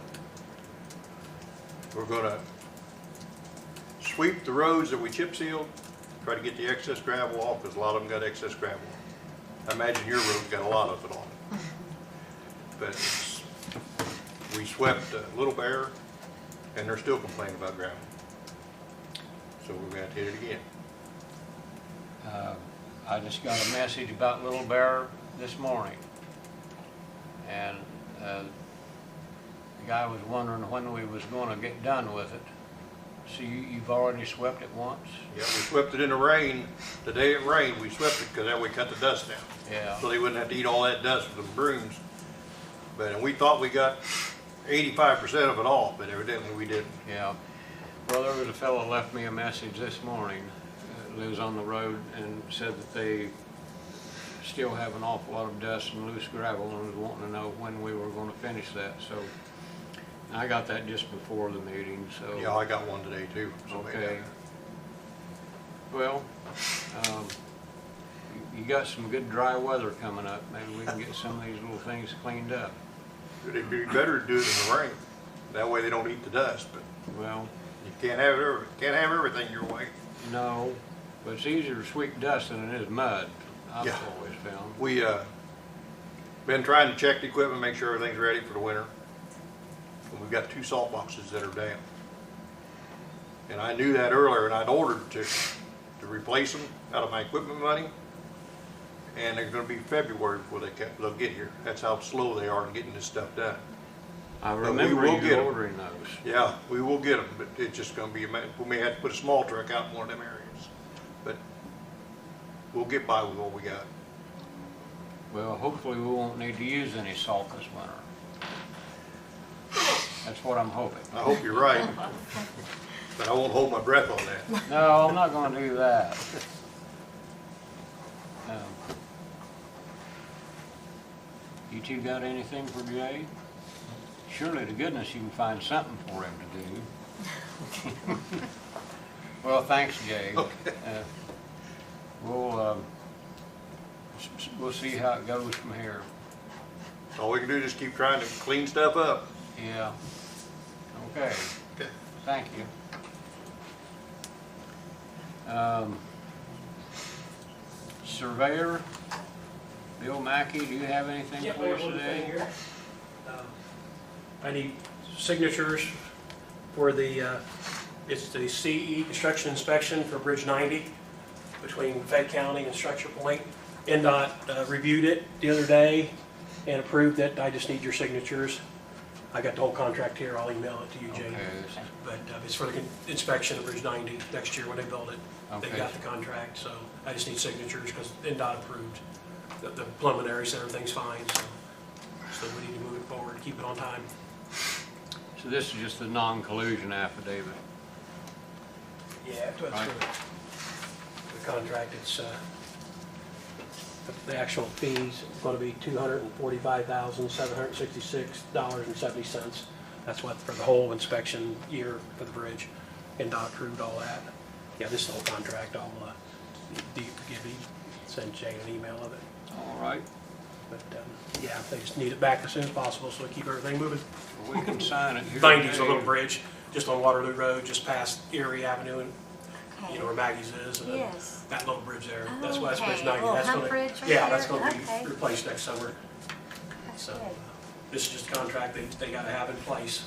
we're gonna sweep the roads that we chip sealed, try to get the excess gravel off, because a lot of them got excess gravel. I imagine your road's got a lot of it on it. But we swept Little Bear, and they're still complaining about gravel. So we're gonna have to hit it again. I just got a message about Little Bear this morning. And the guy was wondering when we was gonna get done with it. So you've already swept it once? Yeah, we swept it in the rain. The day it rained, we swept it, because that way cut the dust down. Yeah. So they wouldn't have to eat all that dust with the brooms. And we thought we got 85% of it off, but evidently we didn't. Yeah. Well, there was a fellow left me a message this morning, lives on the road, and said that they still have an awful lot of dust and loose gravel, and was wanting to know when we were gonna finish that, so I got that just before the meeting, so. Yeah, I got one today too. so maybe Okay. Well, you got some good dry weather coming up. Maybe we can get some of these little things cleaned up. It'd be better to do it in the rain. That way they don't eat the dust, but Well, you can't have everything your way. no, but it's easier to sweep dust than it is mud, I've Yeah. always found. We, been trying to check the equipment, make sure everything's ready for the winter. And we've got 2 salt boxes that are down. And I knew that earlier, and I'd ordered to replace them out of my equipment money. And they're gonna be February before they'll get here. That's how slow they are in getting this stuff done. I we remember will get you 'em. ordering those. Yeah, we will get them, but it's just gonna be, we may have to put a small truck out in one of them areas. But we'll get by with what we got. Well, hopefully we won't need to use any salt this winter. That's what I'm hoping. I hope you're right, but I won't hold my breath on that. No, I'm not gonna do that. You two got anything for Jay? Surely to goodness you can find something for him to do. Well, thanks, Jay. We'll see how it goes from here. All we can do is just keep trying to clean stuff up. Yeah. Okay. Okay. Thank you. Surveyor, Bill Mackey, do you have anything Yeah, for us one thing today? here. I need signatures for it's the CE construction inspection for Bridge 90 between Fayette County and Structure Point. NDOT reviewed it the other day and approved it. I just need your signatures. I got the whole contract here. I'll email it to you, Jane. Okay. But it's for the inspection of Bridge 90 next year when they build it. They Okay. got the contract, so I just need signatures because NDOT approved the preliminary, so everything's fine. So we need to move it forward, keep it on time. So this is just the non-collusion affidavit. Yeah, that's Right. the contract. It's the actual fees going to be $245,766.70. That's what for the whole inspection year for the bridge. NDOT approved all that. Yeah, this is the whole contract. I'll send Jane an email of it. All right. But yeah, they just need it back as soon as possible so we keep everything moving. Well, we can sign it here 90's a today. little bridge, just on Waterloo Road, just past Erie Avenue Okay. you know where Maggie's is, and then Yes. that little bridge there. Oh, That's why that's Bridge okay. 90. Little That's hump gonna, bridge right yeah, that's there? gonna Okay. be replaced next summer. That's So good. this is just a contract they gotta have in place.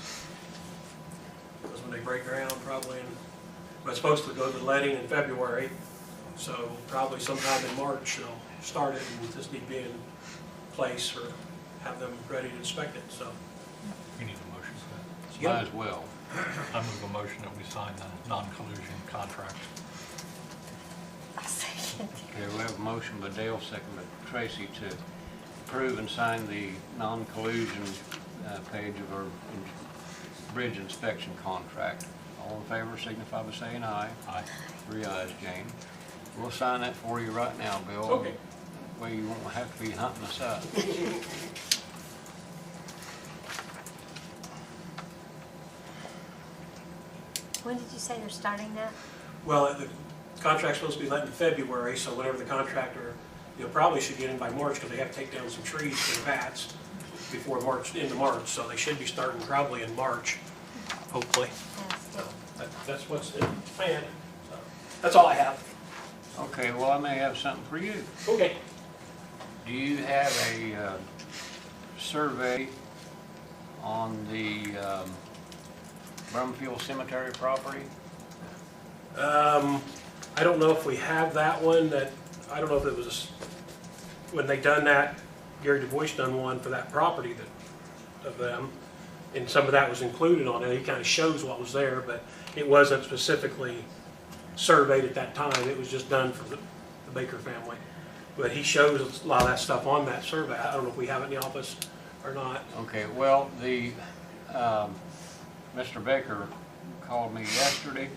Because when they break ground, probably but it's supposed to go to letting in February, so probably sometime in March they'll start it and this need to be in place or have them ready to inspect it, so. You need a motion for that. Yeah. Might as well. I move a motion that we sign the non-collusion contract. I'll second. Okay, we have a motion by Dale, second by Tracy to approve and sign the non-collusion page of our bridge inspection contract. All in favor signify by saying aye. Aye. 3 ayes, Jane. We'll sign that for you right now, Bill. Okay. That way you won't have to be hunting us up. When did you say they're starting that? Well, the contract's supposed to be let in February, so whenever the contractor, probably should get in by March, because they have to take down some trees for the bats before March, into March, so they should be starting probably in March, hopefully. That's So good. that's what's in plan. So that's all I have. Okay, well, I may have something for you. Okay. Do you have a survey on the Brumfield Cemetery property? I don't know if we have that one, I don't know if it was, when they done that, Gary DuBois done one for that property of them, and some of that was included on it. He kind of shows what was there, but it wasn't specifically surveyed at that time. It was just done for the Baker family. But he shows a lot of that stuff on that survey. I don't know if we have it in the office or not. Okay, well, the, Mr. Baker called me yesterday,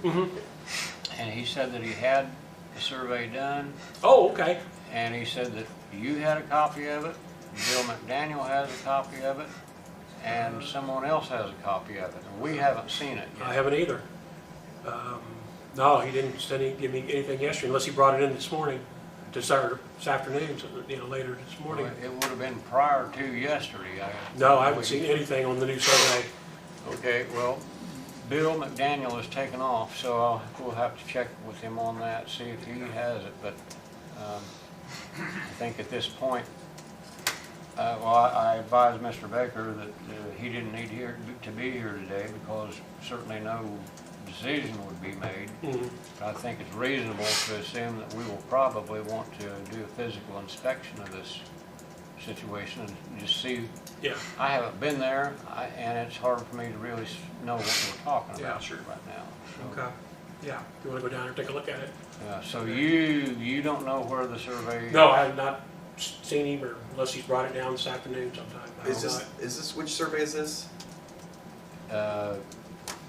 and he said that he had the survey done, Oh, okay. and he said that you had a copy of it, Bill McDaniel has a copy of it, and someone else has a copy of it, and we haven't seen it I yet. haven't either. No, he didn't give me anything yesterday, unless he brought it in this morning, this afternoon, so, later this morning. It would have been prior to yesterday. No, I haven't seen anything on the new survey. Okay, well, Bill McDaniel is taken off, so we'll have to check with him on that, see if he has it, but I think at this point, I advised Mr. Baker that he didn't need to be here today because certainly no decision would be made. But I think it's reasonable to assume that we will probably want to do a physical inspection of this situation and just see. Yeah. I haven't been there, and it's hard for me to really know what we're talking Yeah, about sure. right now. So, Okay. Yeah, if you want to go down there and take a look at it. so you don't know where the survey? No, I have not seen him, or unless he's brought it down this afternoon sometime. I Is don't know. this, which survey is this?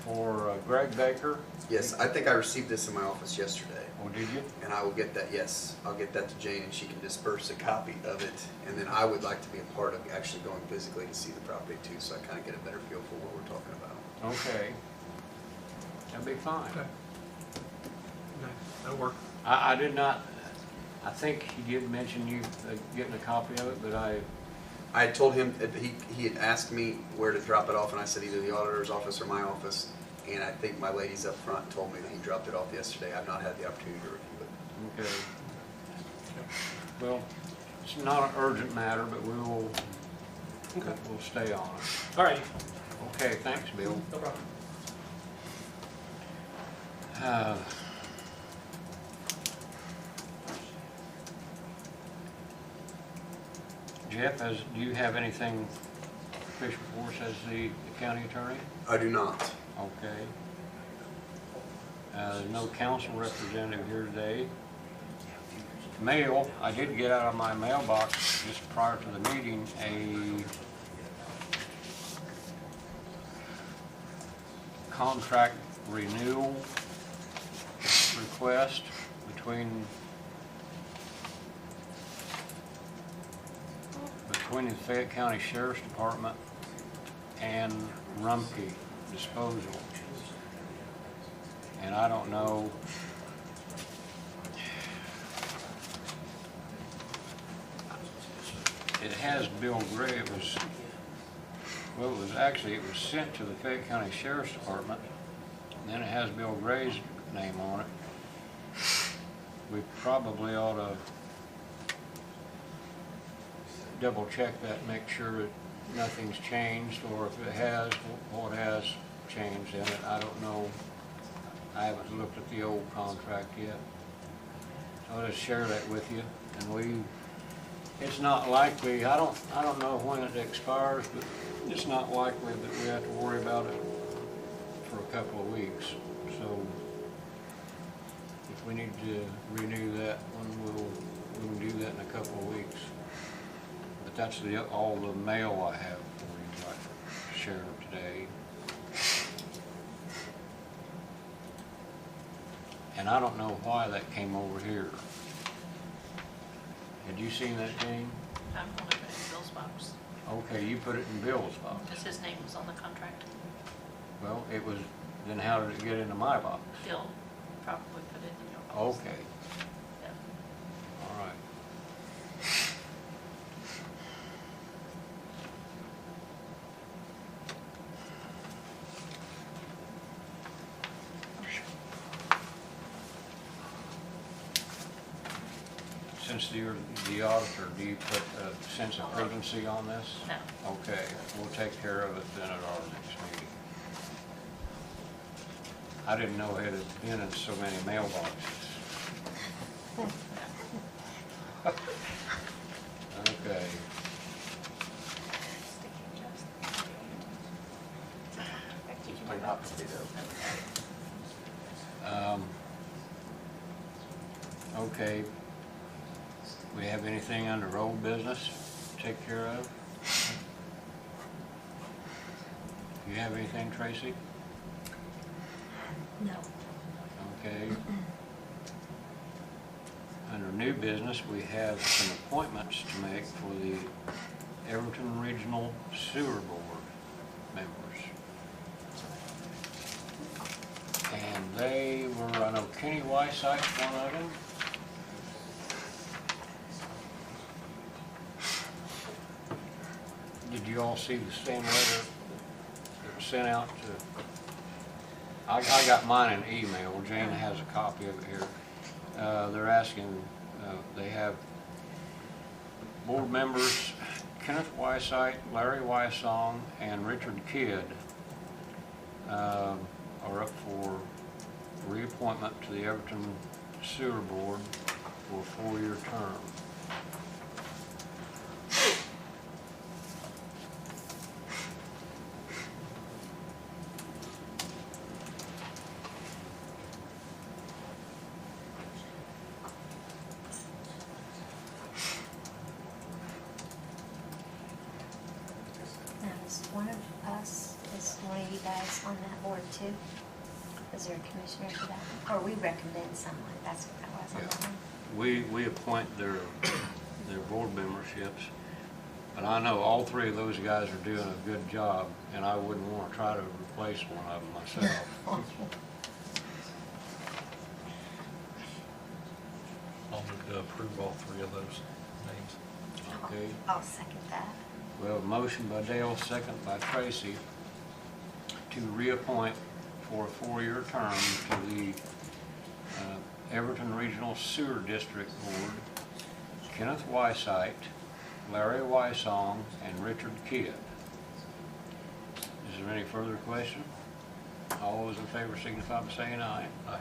For Greg Baker? Yes, I think I received this in my office yesterday. Oh, did you? And I will get that, yes, I'll get that to Jane and she can disperse a copy of it. And then I would like to be a part of actually going physically to see the property too, so I kind of get a better feel for what we're talking about. Okay. That'd be fine. Okay. Okay, that'll work. I did not, I think he did mention you getting a copy of it, but I had told him, that he had asked me where to drop it off, and I said either the auditor's office or my office. And I think my ladies up front told me that he dropped it off yesterday. I've not had the opportunity to review it. Okay. Well, it's not an urgent matter, but we'll stay on it. All right, Okay, thanks, Bill. no problem. Jeff, do you have anything official for us as the county attorney? I do not. Okay. There's no council representative here today. Mail, I did get out of my mailbox just prior to the meeting a contract renewal request between the Fayette County Sheriff's Department and Rumpke Disposal. And I don't know, it has Bill Gray, it was sent to the Fayette County Sheriff's Department, and then it has Bill Gray's name on it. we probably ought to double check that, make sure that nothing's changed, or if it has, what has changed in it. I don't know. I haven't looked at the old contract yet. So I'll just share that with you. And it's not likely, I don't know when it expires, but it's not likely that we have to worry about it for a couple of weeks. So if we need to renew that one, we can do that in a couple of weeks. But that's all the mail I have for you, like shared today. And I don't know why that came over here. Had you seen that, Jane? I'm going to put it in Bill's box, Okay, you put it in Bill's box. because his name was on the contract. Well, then how did it get into my box? Bill probably put it in your box. Okay, Yeah. all right. Since you're the auditor, do you put a sense of urgency on this? No. Okay, we'll take care of it then at our next meeting. I didn't know it had been in so many mailboxes. Okay. Okay. We have anything under old business to take care of? Do you have anything, Tracy? No. Okay. Under new business, we have some appointments to make for the Everton Regional Sewer Board members. And they were, I know Kenny Wysight's one of them. Did you all see the same letter that was sent out to? I got mine in email. Jane has a copy of it here. They're asking, they have board members Kenneth Wysight, Larry Wysong, and Richard Kidd are up for reappointment to the Everton Sewer Board for a 4-year term. Now, is one of us, is one of you guys on that board too? Is there a commissioner for that? Or we recommend someone, that's what that was on that one? We appoint their board memberships, but I know all three of those guys are doing a good job, and I wouldn't want to try to replace one of them myself. I'll move to approve all three of those names. Okay. I'll second that. We have a motion by Dale, second by Tracy, to reappoint for a 4-year term to the Everton Regional Sewer District Board, Kenneth Wysight, Larry Wysong, and Richard Kidd. Is there any further question? All those in favor signify by saying aye. Aye.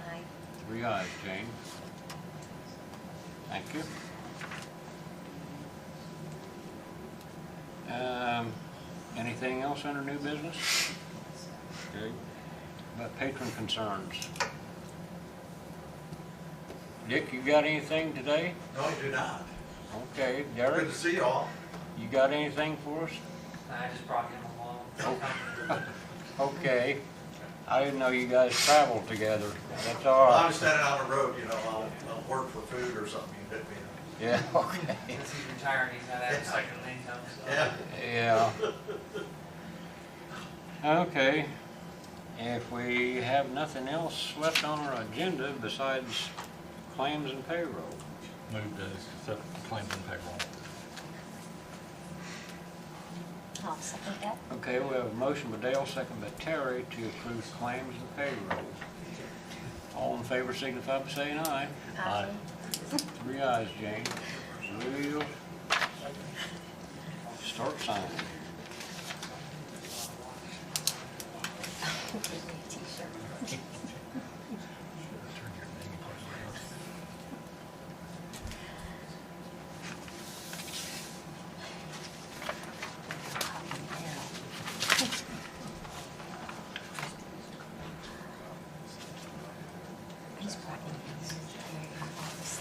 3 ayes, Jane. Thank you. Anything else under new business? Okay. About patron concerns. Dick, you got anything today? No, you do not. Okay, Good Derek, to see you all. you got anything for us? I just brought him along. Okay. I didn't know you guys traveled together. That's all Well, I'm right. standing on the road, you know, I'll work for food or something, you hit me. Yeah, okay. Since he's retired, he's not having second income, so. Yeah. Yeah. Okay. If we have nothing else left on our agenda besides claims and payroll. Move to accept claims and payroll. I'll second that. Okay, we have a motion by Dale, second by Terry to approve claims and payroll. All in favor signify by saying aye. Aye. 3 ayes, Jane. We'll start signing. Give me a t-shirt. He's brought in his office.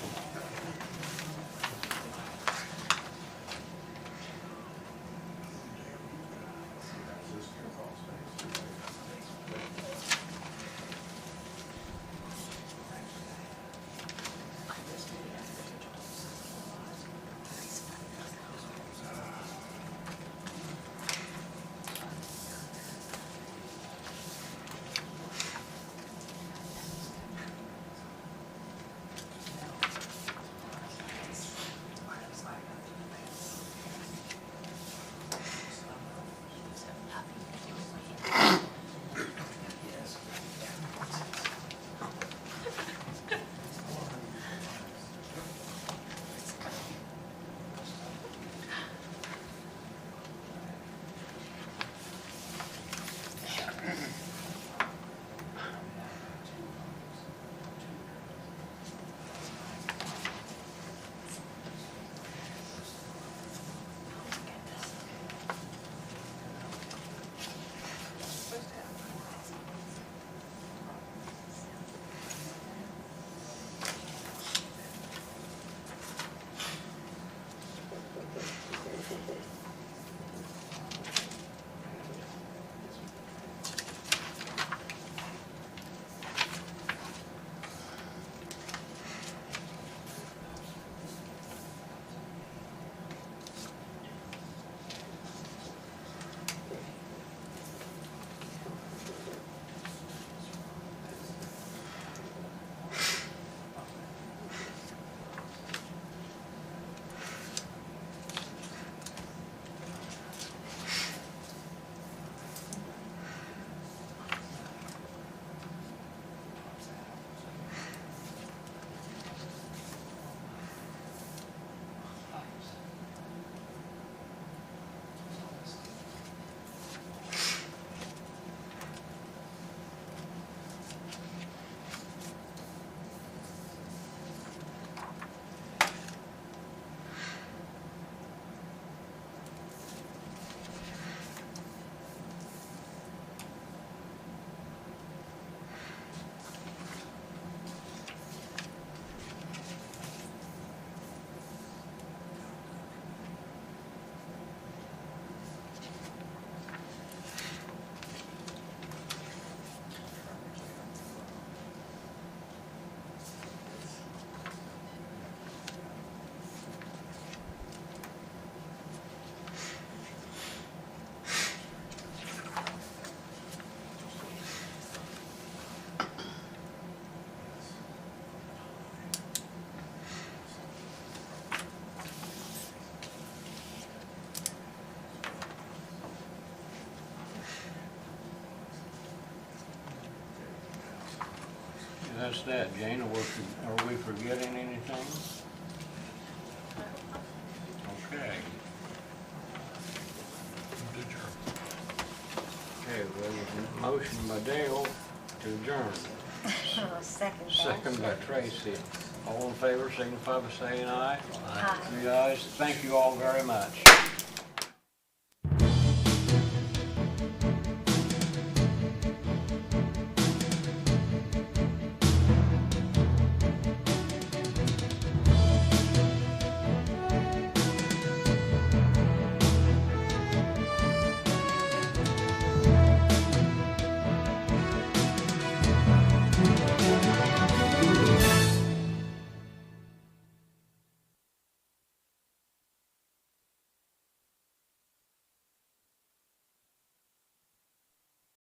That's that, Jane. Are we forgetting anything? Okay. Okay, well, there's a motion by Dale to adjourn. Oh, second. Second by Tracy. All in favor, signify by saying aye. Aye. 3 ayes. Thank you all very much.